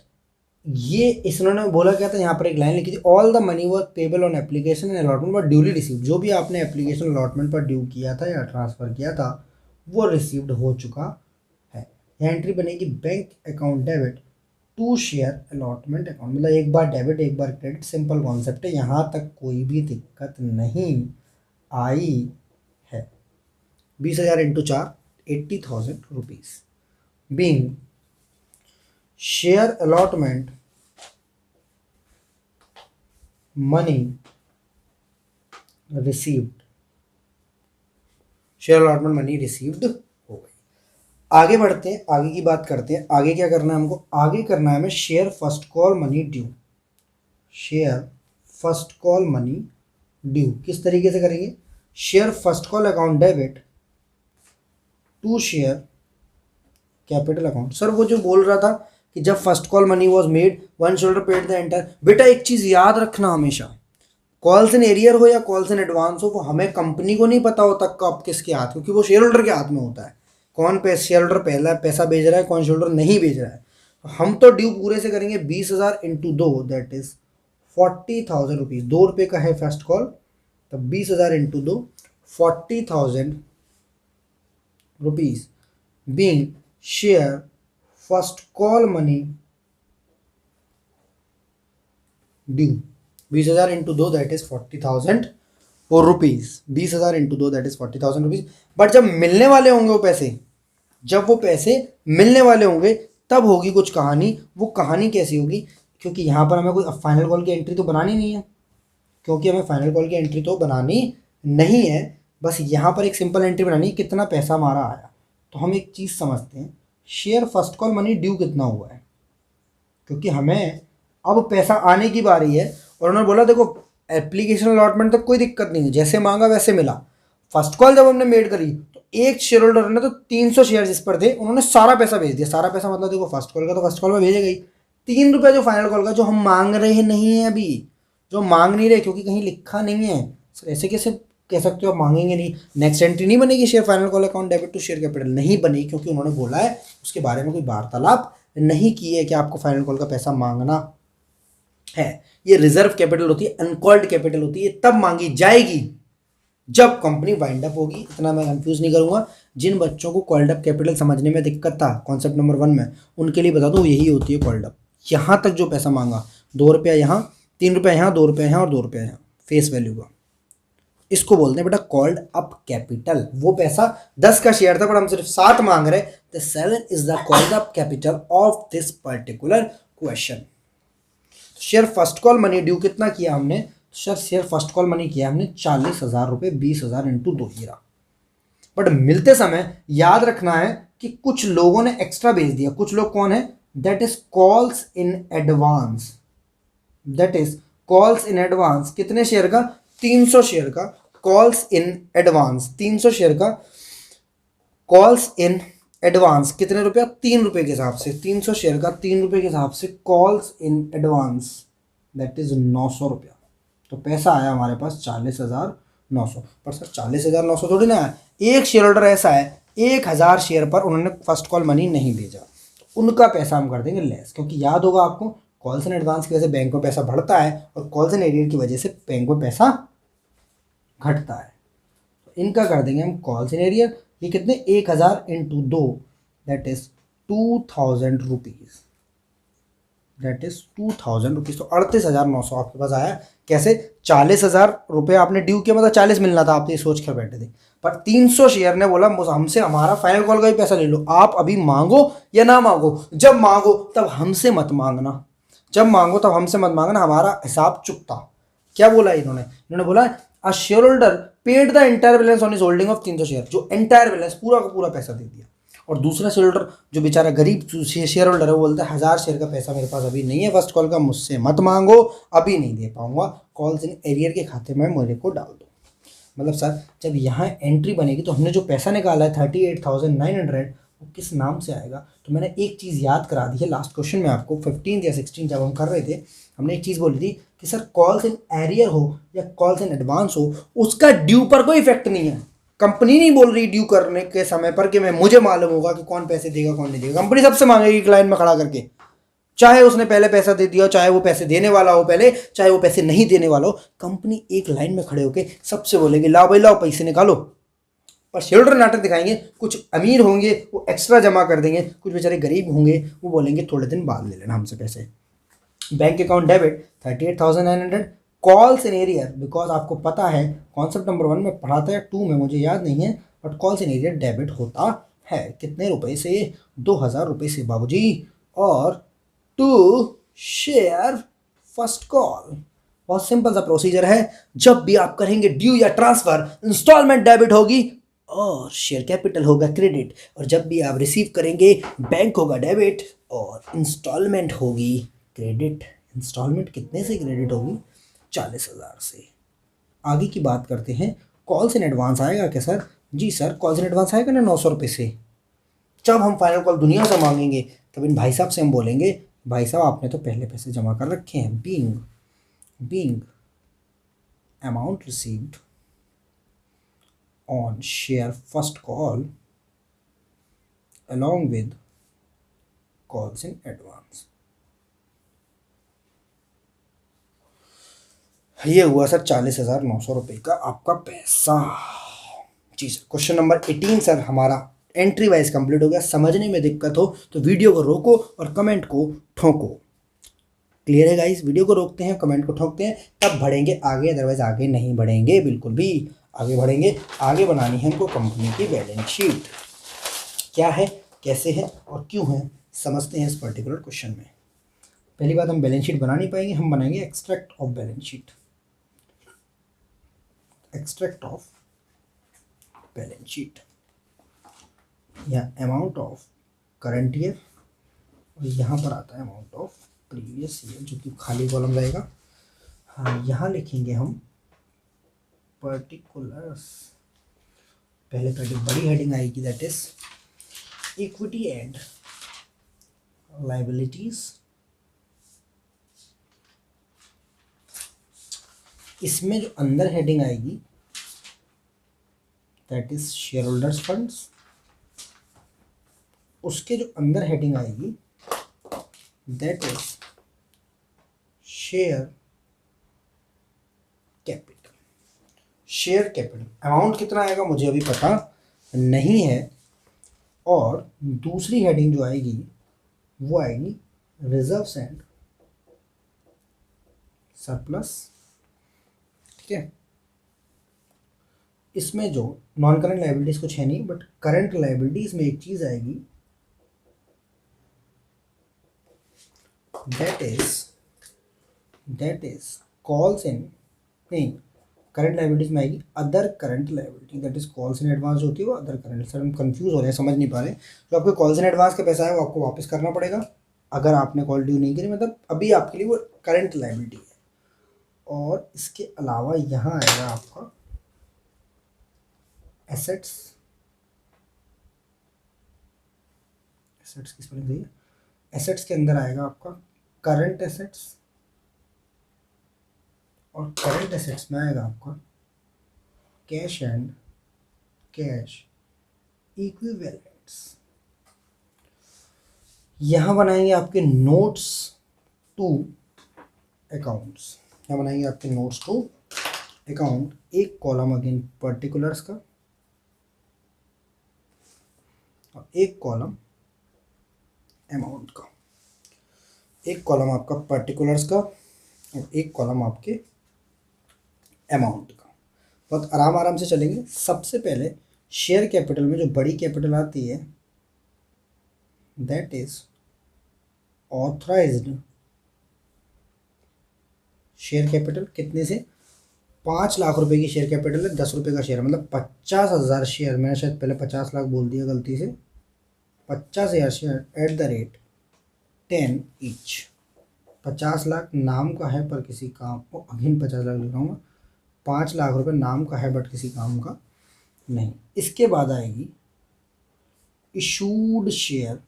Speaker 1: ये इन्होंने बोला क्या था, यहाँ पर एक लाइन लिखी थी, all the money was payable on application and allotment but duly received. जो भी आपने एप्लीकेशन अलॉटमेंट पर ड्यू किया था या ट्रांसफर किया था वो रिसीव्ड हो चुका है। यहाँ एंट्री बनेगी bank account debit to share allotment account, मतलब एक बार डेबिट एक बार क्रेडिट, सिंपल कॉन्सेप्ट है, यहाँ तक कोई भी दिक्कत नहीं आई है। 20,000 into 4 80,000 rupees being share allotment money received, share allotment money received हो गई। आगे बढ़ते हैं, आगे की बात करते हैं। आगे क्या करना है हमको? आगे करना है हमें share first call money due. Share first call money due किस तरीके से करेंगे? Share first call account debit to share capital account. Sir वो जो बोल रहा था कि जब first call money was made one shoulder paid the entire, बेटा एक चीज़ याद रखना हमेशा, कॉल्स इन एरियर हो या कॉल्स इन एडवांस हो, वो हमें कंपनी को नहीं पता होता कब किसके हाथ, क्योंकि वो शेयर होल्डर के हाथ में होता है। कौन शेयर होल्डर पहला पैसा भेज रहा है, कौन शेयर होल्डर नहीं भेज रहा है। हम तो ड्यू पूरे से करेंगे 20,000 इंटू 2 दैट इज 40,000 रुपीज़। 2 रुपये का है फर्स्ट कॉल, तब 20,000 into 2 40,000 rupees being share first call money due. 20,000 into 2 that is 40,000 rupees. 20,000 into 2 that is 40,000 rupees. But जब मिलने वाले होंगे वो पैसे, जब वो पैसे मिलने वाले होंगे तब होगी कुछ कहानी। वो कहानी कैसी होगी? क्योंकि यहाँ पर हमें कोई फाइनल कॉल की एंट्री तो बनानी नहीं है, क्योंकि हमें फाइनल कॉल की एंट्री तो बनानी नहीं है, बस यहाँ पर एक सिंपल एंट्री बनानी है कितना पैसा हमारा आया। तो हम एक चीज़ समझते हैं, share first call money due कितना हुआ है, क्योंकि हमें अब पैसा आने की बारी है। और उन्होंने बोला देखो एप्लीकेशन अलॉटमेंट तक कोई दिक्कत नहीं है, जैसे मांगा वैसे मिला। फर्स्ट कॉल जब हमने मेड करी तो एक शेयर होल्डर ने तो 300 शेयर जिस पर थे उन्होंने सारा पैसा भेज दिया। सारा पैसा मतलब देखो फर्स्ट कॉल का तो फर्स्ट कॉल में भेजे गई, 3 रुपये जो फाइनल कॉल का जो हम मांग रहे नहीं है अभी, जो मांग नहीं रहे क्योंकि कहीं लिखा नहीं है। सर ऐसे कैसे कह सकते हो आप मांगेंगे नहीं? नेक्स्ट एंट्री नहीं बनेगी share final call account debit to share capital, नहीं बनी, क्योंकि उन्होंने बोला है उसके बारे में कोई वार्तालाप नहीं की है कि आपको फाइनल कॉल का पैसा मांगना है। ये रिजर्व कैपिटल होती है, अनकॉल्ड कैपिटल होती है, तब मांगी जाएगी जब कंपनी वाइंड अप होगी। इतना मैं कंफ्यूज नहीं करूंगा। जिन बच्चों को कॉल्ड अप कैपिटल समझने में दिक्कत था कॉन्सेप्ट नंबर 1 में, उनके लिए बता दूं यही होती है कॉल्ड अप। यहाँ तक जो पैसा मांगा 2 रुपया यहाँ, 3 रुपया यहाँ, 2 रुपया यहाँ और 2 रुपया यहाँ फेस वैल्यू का, इसको बोलते हैं बेटा कॉल्ड अप कैपिटल। वो पैसा 10 का शेयर था पर हम सिर्फ 7 मांग रहे, the 7 is the called up capital of this particular question. Share first call money due कितना किया हमने? Sir share first call money किया हमने 40,000 रुपये, 20,000 इंटू 2 ही रहा। बट मिलते समय याद रखना है कि कुछ लोगों ने एक्स्ट्रा भेज दिया। कुछ लोग कौन है? That is calls in advance. That is calls in advance. कितने शेयर का? 300 शेयर का कॉल्स इन एडवांस। 300 शेयर का कॉल्स इन एडवांस। कितने रुपया? 3 रुपये के हिसाब से। 300 शेयर का 3 रुपये के हिसाब से calls in advance, that is 900 रुपया। तो पैसा आया हमारे पास 40,900। पर सर 40,900 थोड़ी ना है, एक शेयर होल्डर ऐसा है 1,000 शेयर पर उन्होंने फर्स्ट कॉल मनी नहीं भेजा, तो उनका पैसा हम कर देंगे लेस। क्योंकि याद होगा आपको कॉल्स इन एडवांस की वजह से बैंक में पैसा बढ़ता है और कॉल्स इन एरियर की वजह से बैंक में पैसा घटता है। तो इनका कर देंगे हम कॉल्स इन एरियर। ये कितने? 1,000 into 2 that is 2,000 rupees, that is 2,000 rupees. तो 38,900 आपके पास आया। कैसे? 40,000 रुपये आपने ड्यू किया, मतलब 40 मिलना था, आप ये सोच कर बैठे थे। पर 300 शेयर ने बोला हमसे हमारा फाइनल कॉल का ही पैसा ले लो, आप अभी मांगो या ना मांगो, जब मांगो तब हमसे मत मांगना, जब मांगो तब हमसे मत मांगना, हमारा हिसाब चुकता। क्या बोला इन्होंने बोला a share holder paid the entire balance on his holding of 300 share. जो एंटायर बैलेंस पूरा का पूरा पैसा दे दिया। और दूसरा शेयर होल्डर जो बेचारा गरीब शेयर होल्डर है वो बोलता है 1,000 शेयर का पैसा मेरे पास अभी नहीं है फर्स्ट कॉल का, मुझसे मत मांगो, अभी नहीं दे पाऊंगा, कॉल्स इन एरियर के खाते में मेरे को डाल दो। मतलब सर जब यहाँ एंट्री बनेगी तो हमने जो पैसा निकाला है 38,900 वो किस नाम से आएगा? तो मैंने एक चीज़ याद करा दी है लास्ट क्वेश्चन में आपको, 15 या 16 जब हम कर रहे थे, हमने एक चीज़ बोली थी कि सर कॉल्स इन एरियर हो या कॉल्स इन एडवांस हो, उसका ड्यू पर कोई इफेक्ट नहीं है। कंपनी नहीं बोल रही ड्यू करने के समय पर कि मुझे मालूम होगा कि कौन पैसे देगा कौन नहीं देगा। कंपनी सबसे मांगेगी क्लाइंट में खड़ा करके, चाहे उसने पहले पैसा दे दिया, चाहे वो पैसे देने वाला हो पहले, चाहे वो पैसे नहीं देने वाला हो। कंपनी एक लाइन में खड़े होके सबसे बोलेगी लाओ भाई लाओ पैसे निकालो। पर शेयर होल्डर नाटक दिखाएंगे, कुछ अमीर होंगे वो एक्स्ट्रा जमा कर देंगे, कुछ बेचारे गरीब होंगे वो बोलेंगे थोड़े दिन बाद ले लेना हमसे पैसे। Bank account debit 38,900, calls in arrear, because आपको पता है कॉन्सेप्ट नंबर 1 में पढ़ा था या 2 में मुझे याद नहीं है, but calls in arrear debit होता है कितने रुपए से, 2,000 रुपये से बाबूजी, और टू शेयर फर्स्ट कॉल। बहुत सिंपल सा प्रोसीजर है, जब भी आप करेंगे ड्यू या ट्रांसफर, इंस्टॉलमेंट डेबिट होगी और शेयर कैपिटल होगा क्रेडिट, और जब भी आप रिसीव करेंगे बैंक होगा डेबिट और इंस्टॉलमेंट होगी क्रेडिट। इंस्टॉलमेंट कितने से क्रेडिट होगी, 40,000 से। आगे की बात करते हैं, कॉल्स इन एडवांस आएगा क्या सर? जी सर, कॉल्स इन एडवांस आएगा ना 900 रुपये से। जब हम फाइनल कॉल दुनिया से मांगेंगे तब इन भाई साहब से हम बोलेंगे भाई साहब आपने तो पहले पैसे जमा कर रखे हैं, being amount received on share first call along with calls in advance। ये हुआ सर 40,900 रुपये का आपका पैसा। जी सर। क्वेश्चन नंबर 18 सर हमारा एंट्री वाइज कंप्लीट हो गया। समझने में दिक्कत हो तो वीडियो को रोको और कमेंट को ठोको। क्लियर है गाइस? वीडियो को रोकते हैं, कमेंट को ठोकते हैं, तब बढ़ेंगे आगे, अदरवाइज आगे नहीं बढ़ेंगे, बिल्कुल भी आगे बढ़ेंगे। आगे बनानी है हमको कंपनी की बैलेंस शीट। क्या है, कैसे है और क्यों है, समझते हैं इस पर्टिकुलर क्वेश्चन में। पहली बात, हम बैलेंस शीट बना नहीं पाएंगे, हम बनाएंगे extract of balance sheet. Extract of balance sheet या अमाउंट ऑफ करंट ईयर, और यहाँ पर आता है अमाउंट ऑफ प्रीवियस ईयर, जो कि खाली कॉलम रहेगा। हाँ, यहाँ लिखेंगे हम पर्टिकुलर्स। पहले बड़ी हेडिंग आएगी, that is equity and liabilities. इसमें जो अंदर हेडिंग आएगी that is share holders funds. उसके जो अंदर हेडिंग आएगी that is share capital. Share capital amount कितना आएगा मुझे अभी पता नहीं है, और दूसरी हेडिंग जो आएगी वो आएगी रिजर्व्स एंड सरप्लस। ठीक है, इसमें जो नॉन करंट लायबिलिटीज कुछ है नहीं, बट करंट लायबिलिटीज में एक चीज आएगी दैट इज कॉल्स इन, नहीं, करंट लायबिलिटीज में आएगी other current liability, that is calls in advance होती है वो अदर करंट। सर हम कंफ्यूज हो रहे हैं, समझ नहीं पा रहे। जो आपके कॉल्स इन एडवांस का पैसा है वो आपको वापस करना पड़ेगा अगर आपने कॉल ड्यू नहीं करी, मतलब अभी आपके लिए वो करंट लायबिलिटी है। और इसके अलावा यहाँ आएगा आपका एसेट्स। एसेट्स की स्पेलिंग सही है? एसेट्स के अंदर आएगा आपका करंट एसेट्स, और करंट एसेट्स में आएगा आपका कैश एंड कैश इक्विवेलेंट्स। यहाँ बनाएंगे आपके नोट्स टू अकाउंट्स। यहाँ बनाएंगे आपके नोट्स टू अकाउंट। एक कॉलम अगेन पर्टिकुलर्स का और एक कॉलम अमाउंट का। एक कॉलम आपका पर्टिकुलर्स का और एक कॉलम आपके अमाउंट का। बहुत आराम से चलेंगे। सबसे पहले शेयर कैपिटल में जो बड़ी कैपिटल आती है that is authorised share capital. कितने से? 5 लाख रुपए की शेयर कैपिटल है, 10 रुपये का शेयर, मतलब 50,000 शेयर। मैंने शायद पहले 50 लाख बोल दिया गलती से। 50,000 share eight the rate 10 each. 50 lakh नाम का है पर किसी काम, अगेन 50 लाख लिख रहा हूँ। 5 लाख रुपए नाम का है बट किसी काम का नहीं। इसके बाद आएगी इशूड शेयर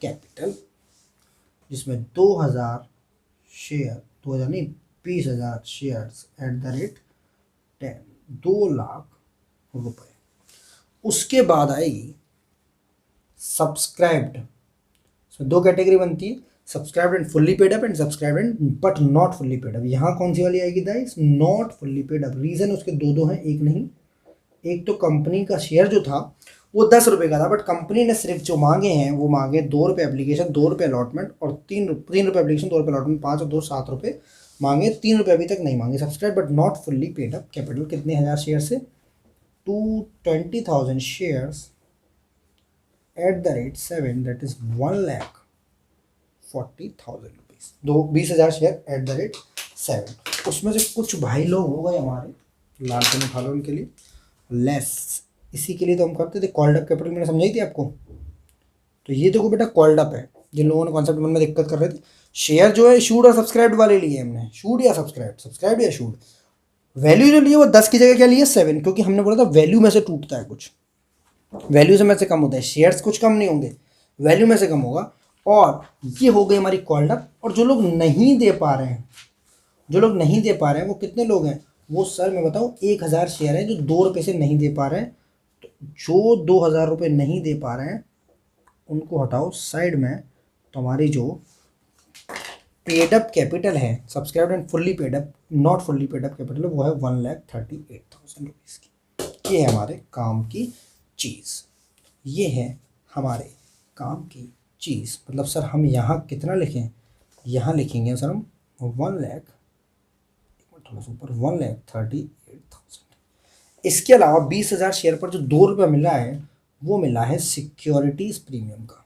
Speaker 1: कैपिटल, जिसमें 2,000 शेयर, 2,000 नहीं 20,000 shares at the rate 10, 2 lakh रुपए। उसके बाद आएगी सब्सक्राइब्ड। दो कैटेगरी बनती है, subscribed and fully paid up and subscribed and but not fully paid up. यहाँ कौन सी वाली आएगी guys? Not fully paid up. Reason उसके दो हैं, एक नहीं। एक तो कंपनी का शेयर जो था वो 10 रुपये का था, बट कंपनी ने सिर्फ जो मांगे हैं वो मांगे 2 रुपये एप्लीकेशन, 2 रुपये अलॉटमेंट और 3 रुपये एप्लीकेशन, 2 रुपये अलॉटमेंट, 5 और 2 7 रुपये मांगे, 3 रुपये अभी तक नहीं मांगे। Subscribe but not fully paid up capital कितने हज़ार शेयर से, 20,000 shares at the rate 7, that is 1,40,000 rupees, 20,000 share eight the rate 7। उसमें से कुछ भाई लोग हो गए हमारे, लाल पेन उठा लो उनके लिए, लेस, इसी के लिए तो हम करते थे कॉल्ड अप कैपिटल, मैंने समझाई थी आपको। तो ये देखो बेटा कॉल्ड अप है, जिन लोगों ने कॉन्सेप्ट मन में दिक्कत कर रहे थे। शेयर जो है शूड और सब्सक्राइब वाले लिए हमने, शूड या सब्सक्राइब, सब्सक्राइब या शूड। वैल्यू जो लिए वो 10 की जगह क्या लिए 7, क्योंकि हमने बोला था वैल्यू में से टूटता है कुछ, वैल्यू से में से कम होता है, शेयर्स कुछ कम नहीं होंगे, वैल्यू में से कम होगा। और ये हो गई हमारी कॉल्ड अप। और जो लोग नहीं दे पा रहे हैं, जो लोग नहीं दे पा रहे हैं वो कितने लोग हैं, वो सर मैं बताऊँ 1,000 शेयर है जो 2 रुपये से नहीं दे पा रहे हैं। तो जो 2,000 रुपये नहीं दे पा रहे हैं उनको हटाओ साइड में। तो हमारी जो पेड अप कैपिटल है, subscribe and fully paid up not fully paid up capital, वो है 1,38,000 रुपीज़ की। ये है हमारे काम की चीज़, ये है हमारे काम की चीज़। मतलब सर हम यहाँ कितना लिखें, यहाँ लिखेंगे सर हम 1,00,000, थोड़ा सा ऊपर 1,38,000। इसके अलावा 20,000 शेयर पर जो 2 रुपये मिला है वो मिला है सिक्योरिटीज़ प्रीमियम का।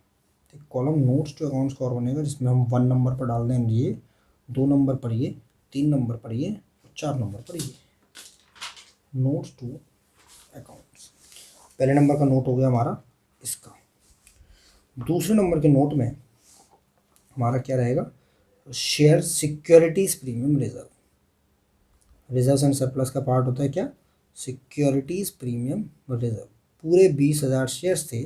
Speaker 1: कॉलम नोट्स टू अकाउंट्स का और बनेगा, जिसमें हम 1 नंबर पर डाल देंगे ये, 2 नंबर पर ये, 3 नंबर पर ये, 4 नंबर पर ये, नोट्स टू अकाउंट्स। पहले नंबर का नोट हो गया हमारा इसका। दूसरे नंबर के नोट में हमारा क्या रहेगा, share securities premium reserve. Reserve and surplus का पार्ट होता है क्या, सिक्योरिटीज़ प्रीमियम रिजर्व। पूरे 20,000 शेयर्स थे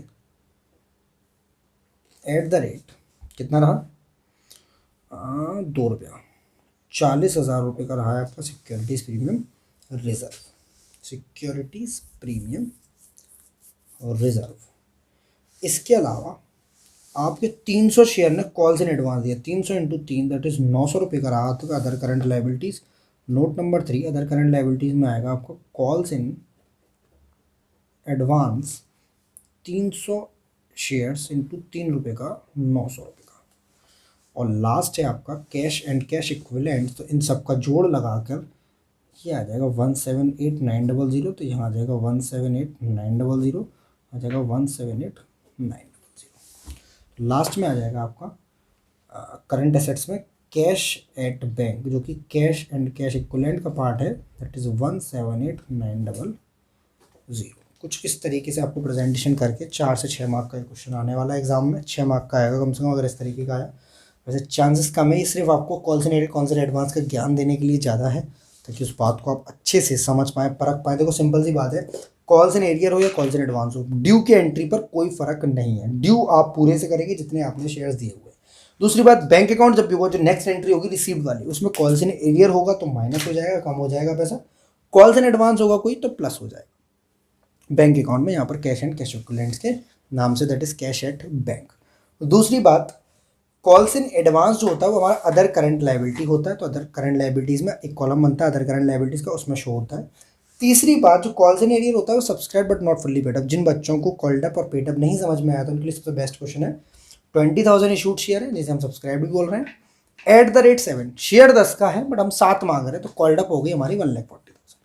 Speaker 1: एट द रेट कितना रहा, 2 रुपया, 40,000 रुपये का रहा है आपका securities premium reserve, securities premium reserve. इसके अलावा आपके 300 शेयर ने कॉल्स इन एडवांस दिया, 300 इंटू 3 दैट इज़ 900 रुपये का रहा था other current liabilities. Note number 3 other current liabilities में आएगा आपको calls in advance 300 shares into 3 रुपये का 900 रुपये का। और लास्ट है आपका कैश एंड कैश इक्विवेलेंट, तो इन सब का जोड़ लगाकर ये आ जाएगा 178,900। तो यहाँ आ जाएगा 178,900, आ जाएगा 178,900। लास्ट में आ जाएगा आपका करंट एसेट्स में कैश एट बैंक, जो कि कैश एंड कैश इक्विवेलेंट का पार्ट है, दैट इज़ 178,900। कुछ इस तरीके से आपको प्रेजेंटेशन करके 4 से 6 मार्क का क्वेश्चन आने वाला है एग्जाम में, 6 मार्क का आएगा कम से कम अगर इस तरीके का आया। वैसे चांसेस कम है, ये सिर्फ आपको कॉल्स इन एडवांस का ज्ञान देने के लिए ज़्यादा है, ताकि उस बात को आप अच्छे से समझ पाएँ, परख पाएँ। देखो सिंपल सी बात है, कॉल्स इन एरियर हो या कॉल्स इन एडवांस हो, ड्यू के एंट्री पर कोई फ़र्क नहीं है। ड्यू आप पूरे से करेंगे जितने आपने शेयर्स दिए हुए। दूसरी बात, बैंक अकाउंट जब भी होगा, जो नेक्स्ट एंट्री होगी रिसीव्ड वाली, उसमें कॉल्स इन एरियर होगा तो माइनस हो जाएगा, कम हो जाएगा पैसा। कॉल्स इन एडवांस होगा कोई तो प्लस हो जाएगा बैंक अकाउंट में, यहाँ पर कैश एंड कैश इक्विवेलेंट्स के नाम से, that is cash at bank. दूसरी बात, कॉल्स इन एडवांस जो होता है वो हमारा अदर करंट लाइबिलिटी होता है, तो अदर करंट लाइबिलिटीज़ में एक कॉलम बनता है अदर करंट लाइबिलिटीज़ का, उसमें शो होता है। तीसरी बात, जो कॉल्स इन एरियर होता है वो subscribe but not fully paid up. जिन बच्चों को कॉल्ड अप और पेड अप नहीं समझ में आया तो उनके लिए सबसे बेस्ट क्वेश्चन है, 20,000 इशूड शेयर है जिसे हम सब्सक्राइब भी बोल रहे हैं, एट द रेट 7, शेयर 10 का है बट हम 7 मांग रहे हैं, तो कॉल्ड अप हो गई हमारी 1,40,000।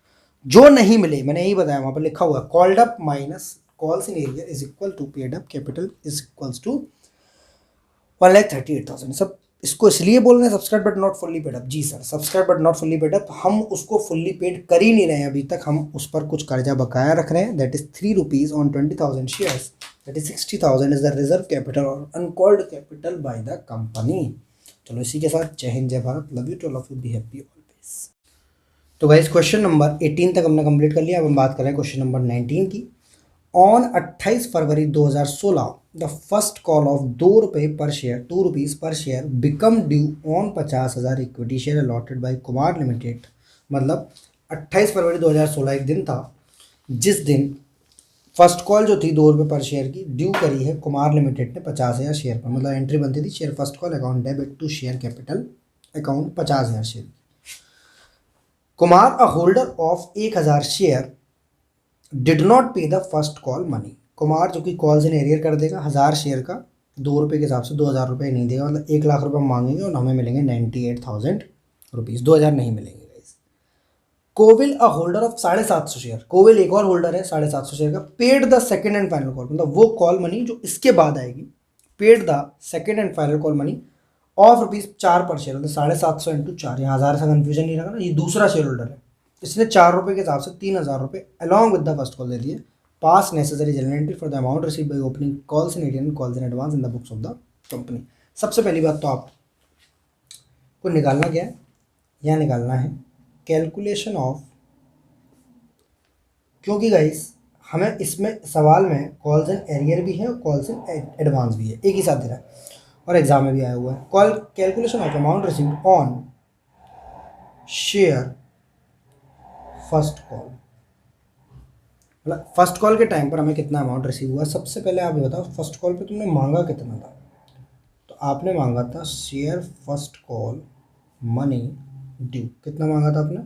Speaker 1: जो नहीं मिले मैंने यही बताया, वहाँ पर लिखा हुआ है called up minus calls in arrear is equal to paid up capital is equals to 1,38,000। सब इसको इसलिए बोल रहे हैं subscribe but not fully paid up. जी sir, subscribe but not fully paid up, हम उसको फुल्ली पेड कर ही नहीं रहे हैं अभी तक, हम उस पर कुछ कर्जा बकाया रख रहे हैं, that is 3 rupees on 20,000 shares, that is 60,000 is the reserve capital और uncalled capital by the company. चलो इसी के साथ जय हिंद, जय Bharat, love you to all of you, be happy always. तो गाइस क्वेश्चन नंबर 18 तक हमने कंप्लीट कर लिया। अब हम बात करें क्वेश्चन नंबर 19 की। On 28 February 2016 the first call of 2 रुपये per share, 2 rupees per share become due on 50,000 equity share allotted by Kumar limited. मतलब 28 फरवरी 2016 एक दिन था जिस दिन फर्स्ट कॉल जो थी 2 रुपये पर शेयर की ड्यू करी है कुमार लिमिटेड ने 50,000 शेयर पर। मतलब एंट्री बनती थी share first call account debit to share capital account 50,000 share. Kumar a holder of 1,000 share did not pay the first call money. Kumar जो कि कॉल्स इन एरियर कर देगा 1000 शेयर का 2 रुपये के हिसाब से 2000 रुपये नहीं देगा, मतलब 1 लाख रुपये मांगेंगे और हमें मिलेंगे 98,000 रुपीज़, 2000 नहीं मिलेंगे guys. Kovil a holder of 750 share, Kovil एक और होल्डर है 750 शेयर का, paid the second and final call, मतलब वो कॉल मनी जो इसके बाद आएगी, paid the second and final call money of ₹4 per share, मतलब 750 इंटू 4, यहाँ 1000 से कन्फ्यूजन नहीं रखा ना, ये दूसरा शेयर होल्डर है, इसने 4 रुपये के हिसाब से 3000 रुपये along with the first call दे दिए। Pass necessary journal entry for the amount receive by opening calls in arrear and calls in advance in the books of the company. सबसे पहली बात तो आपको निकालना क्या है, यहाँ निकालना है कैलकुलेशन ऑफ, क्योंकि गाइस हमें इसमें सवाल में कॉल्स इन एरियर भी है और कॉल्स इन एडवांस भी है, एक ही साथ दे रहा है और एग्जाम में भी आया हुआ है। Call calculation of amount received on share first call, मतलब फर्स्ट कॉल के टाइम पर हमें कितना अमाउंट रिसीव हुआ। सबसे पहले आप ये बताओ फर्स्ट कॉल पे तुमने मांगा कितना था, तो आपने मांगा था share first call money due, कितना मांगा था आपने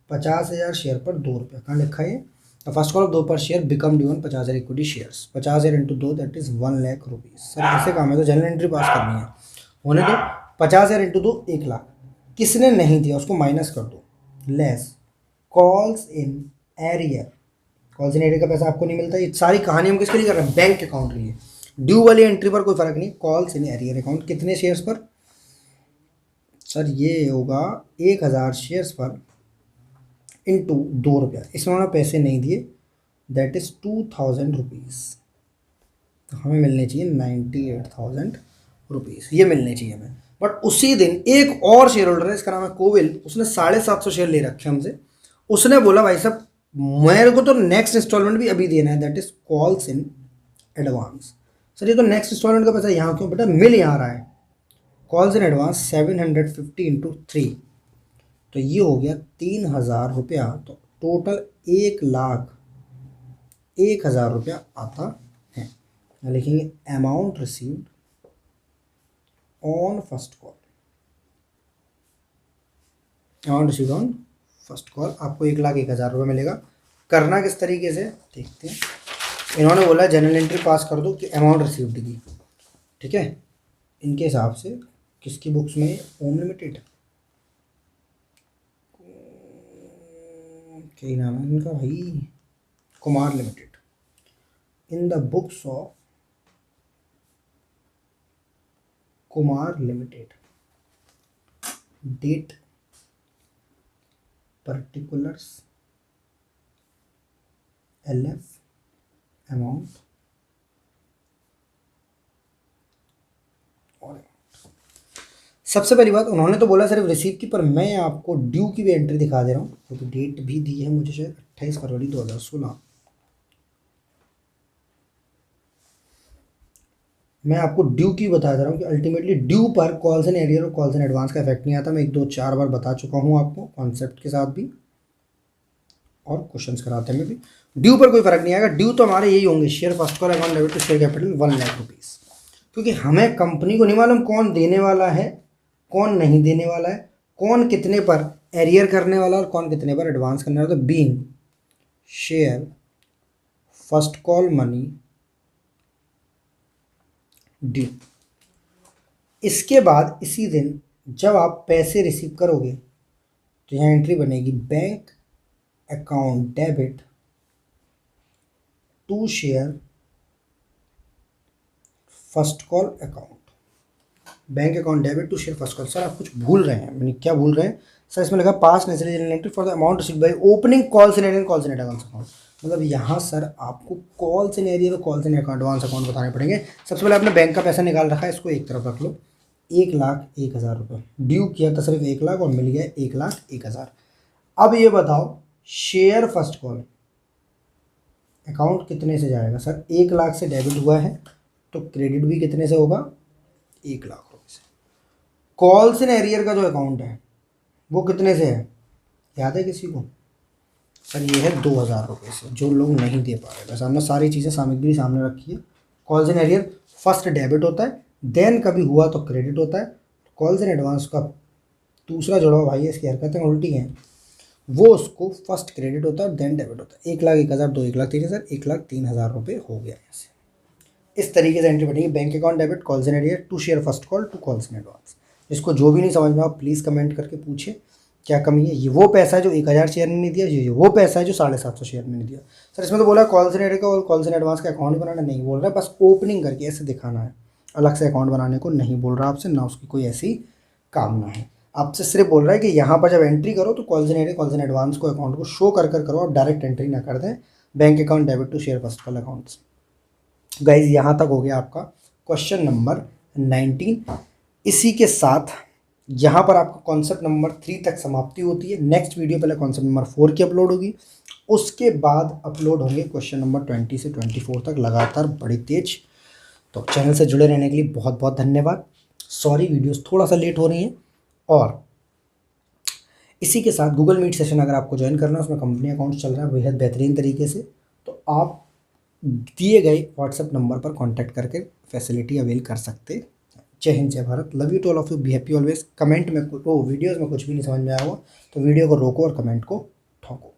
Speaker 1: 50,000 शेयर पर 2 रुपये, कहाँ लिखा है, तो फर्स्ट कॉल 2 पर share become due on 50,000 equity shares, 50,000 into 2 that is 1 lakh rupees. Sir ऐसे काम है तो जनरल एंट्री पास करनी है, होने दो 50,000 इंटू 2 1 लाख, किसने नहीं दिया उसको माइनस कर दो, less calls in arrear, calls in arrear का पैसा आपको नहीं मिलता। ये सारी कहानी हम किसके लिए कर रहे हैं, बैंक अकाउंट के लिए, ड्यू वाली एंट्री पर कोई फर्क नहीं। कॉल्स इन एरियर अकाउंट कितने शेयर्स पर, सर ये होगा 1000 शेयर्स पर इंटू 2 रुपया, इसमें उन्होंने पैसे नहीं दिए, दैट इज 2000 रुपीज़, तो हमें मिलने चाहिए 98,000 रुपीज़, ये मिलने चाहिए हमें। बट उसी दिन एक और शेयर होल्डर है, इसका नाम है कोविल, उसने 750 शेयर ले रखे हमसे, उसने बोला भाई साहब मेरे को तो नेक्स्ट इंस्टॉलमेंट भी अभी देना है, that is calls in advance. Sir ये तो नेक्स्ट इंस्टॉलमेंट का पैसा यहाँ क्यों बेटा, मिल यहाँ रहा है, कॉल्स इन एडवांस 750 इंटू 3, तो ये हो गया 3000 रुपया, तो टोटल 1,01,000 रुपया आता है। लिखेंगे amount received on first call, amount received on first call, आपको 1,01,000 रुपये मिलेगा। करना किस तरीके से देखते हैं, इन्होंने बोला जनरल एंट्री पास कर दो कि अमाउंट रिसीव्ड की, ठीक है, इनके हिसाब से किसकी बुक्स में, ओम लिमिटेड, क्या नाम है इनका भाई, Kumar limited, in the books of Kumar limited, date particulars LF amount और सबसे पहली बात उन्होंने तो बोला सिर्फ रिसीव की, पर मैं आपको ड्यू की भी एंट्री दिखा दे रहा हूँ, क्योंकि डेट भी दी है मुझे शायद 28 फरवरी 2016। मैं आपको ड्यू की बता दे रहा हूँ कि अल्टीमेटली ड्यू पर कॉल्स इन एरियर और कॉल्स इन एडवांस का इफेक्ट नहीं आता। मैं 1-2-4 बार बता चुका हूँ आपको कॉन्सेप्ट के साथ भी और क्वेश्चंस कराते में भी, ड्यू पर कोई फर्क नहीं आएगा। ड्यू तो हमारे यही होंगे, share first call account debit to share capital 1 lakh rupees, क्योंकि हमें कंपनी को नहीं मालूम कौन देने वाला है कौन नहीं देने वाला है, कौन कितने पर एरियर करने वाला और कौन कितने पर एडवांस करने वाला। तो being share first call money due, इसके बाद इसी दिन जब आप पैसे रिसीव करोगे तो यहाँ एंट्री बनेगी bank account debit to share first call account, bank account debit to share first call. Sir आप कुछ भूल रहे हैं, मैंने क्या भूल रहे हैं सर, इसमें लगा पास necessary journal entry for the amount received by opening calls in arrear calls in advance account, मतलब यहाँ सर आपको कॉल्स इन एरियर और कॉल्स इन एडवांस अकाउंट बताने पड़ेंगे। सबसे पहले आपने बैंक का पैसा निकाल रखा है, इसको एक तरफ रख लो, 1,01,000 रुपये ड्यू किया था सिर्फ 1 लाख और मिल गया 1,01,000। अब ये बताओ शेयर फर्स्ट कॉल अकाउंट कितने से जाएगा, सर 1 लाख से डेबिट हुआ है तो क्रेडिट भी कितने से होगा, 1 लाख रुपये से। कॉल्स इन एरियर का जो अकाउंट है वो कितने से है, याद है किसी को, सर ये है 2,000 रुपये से, जो लोग नहीं दे पा रहे। वैसे हमने सारी चीज़ें सामग्री सामने रखी है। Calls in arrear first debit होता है, देन कभी हुआ तो क्रेडिट होता है। कॉल्स इन एडवांस का दूसरा जुड़ा हुआ भाई है, इसकी हरकतें उल्टी हैं। वो उसको फर्स्ट क्रेडिट होता है और देन डेबिट होता है। 1,01,000, 2,01,03,000, 1,03,000 रुपये हो गया ऐसे। इस तरीके से एंट्री बनेगी। Bank account debit, calls in arrear, to share first call, to calls in advance. जिसको जो भी नहीं समझ में आप प्लीज़ कमेंट करके पूछिए क्या कमी है। ये वो पैसा है जो 1,000 शेयर में नहीं दिया, ये वो पैसा है जो 750 शेयर में नहीं दिया। सर इसमें तो बोला कॉल्स इन एरियर का और कॉल्स इन एडवांस का अकाउंट बनाना नहीं बोल रहा है, बस ओपनिंग करके ऐसे दिखाना है। अलग से अकाउंट बनाने को नहीं बोल रहा आपसे, ना उसकी कोई ऐसी कामना है। आपसे सिर्फ बोल रहा है कि यहाँ पर जब एंट्री करो तो calls in arrear, calls in advance को अकाउंट को शो कर करो, आप डायरेक्ट एंट्री ना कर दें bank account debit to share first call accounts. Guys यहाँ तक हो गया आपका क्वेश्चन नंबर 19। इसी के साथ यहाँ पर आपका कॉन्सेप्ट नंबर 3 तक समाप्ति होती है। नेक्स्ट वीडियो पहले कॉन्सेप्ट नंबर 4 की अपलोड होगी, उसके बाद अपलोड होंगे क्वेश्चन नंबर 20 से 24 तक लगातार बड़ी तेज। तो चैनल से जुड़े रहने के लिए बहुत बहुत धन्यवाद। सॉरी वीडियोस थोड़ा सा लेट हो रही हैं। और इसी के साथ गूगल मीट सेशन अगर आपको ज्वाइन करना है, उसमें कंपनी अकाउंट चल रहा है बेहद बेहतरीन तरीके से, तो आप दिए गए व्हाट्सएप नंबर पर कांटेक्ट करके फैसिलिटी अवेल कर सकते। जय हिंद, जय Bharat, love you to all of you, be happy always. Comment में वीडियोस में कुछ भी नहीं समझ में आया हुआ तो वीडियो को रोको और कमेंट को ठोको।